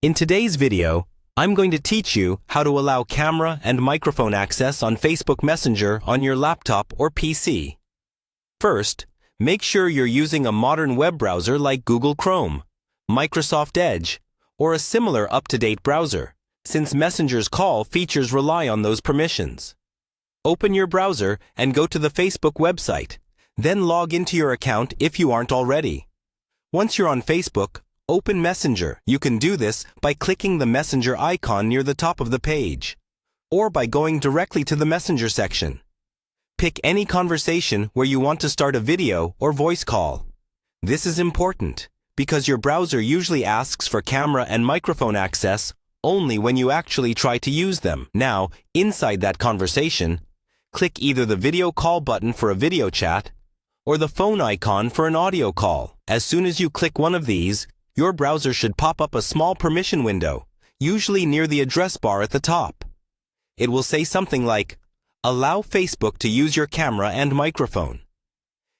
In today's video, I'm going to teach you how to allow camera and microphone access on Facebook Messenger on your laptop or PC. First, make sure you're using a modern web browser like Google Chrome, Microsoft Edge, or a similar up-to-date browser, since Messenger's call features rely on those permissions. Open your browser and go to the Facebook website, then log into your account if you aren't already. Once you're on Facebook, open Messenger. You can do this by clicking the Messenger icon near the top of the page, or by going directly to the Messenger section. Pick any conversation where you want to start a video or voice call. This is important because your browser usually asks for camera and microphone access only when you actually try to use them. Now, inside that conversation, click either the video call button for a video chat or the phone icon for an audio call. As soon as you click one of these, your browser should pop up a small permission window, usually near the address bar at the top. It will say something like, "Allow Facebook to use your camera and microphone."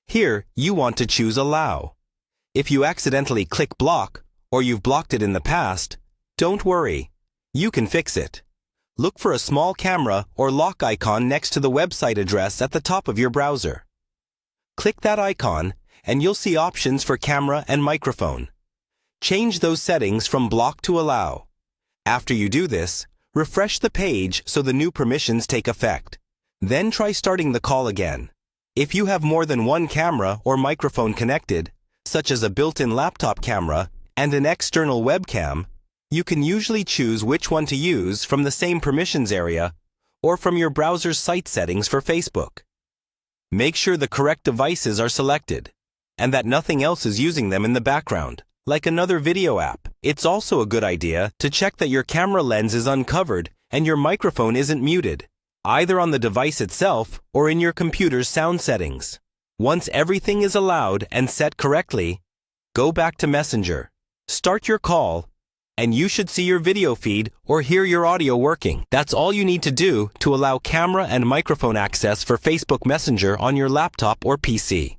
Here, you want to choose Allow. If you accidentally click Block, or you've blocked it in the past, don't worry. You can fix it. Look for a small camera or lock icon next to the website address at the top of your browser. Click that icon, and you'll see options for camera and microphone. Change those settings from Block to Allow. After you do this, refresh the page so the new permissions take effect. Then try starting the call again. If you have more than one camera or microphone connected, such as a built-in laptop camera and an external webcam, you can usually choose which one to use from the same permissions area or from your browser's site settings for Facebook. Make sure the correct devices are selected and that nothing else is using them in the background, like another video app. It's also a good idea to check that your camera lens is uncovered and your microphone isn't muted, either on the device itself or in your computer's sound settings. Once everything is allowed and set correctly, go back to Messenger, start your call, and you should see your video feed or hear your audio working. That's all you need to do to allow camera and microphone access for Facebook Messenger on your laptop or PC.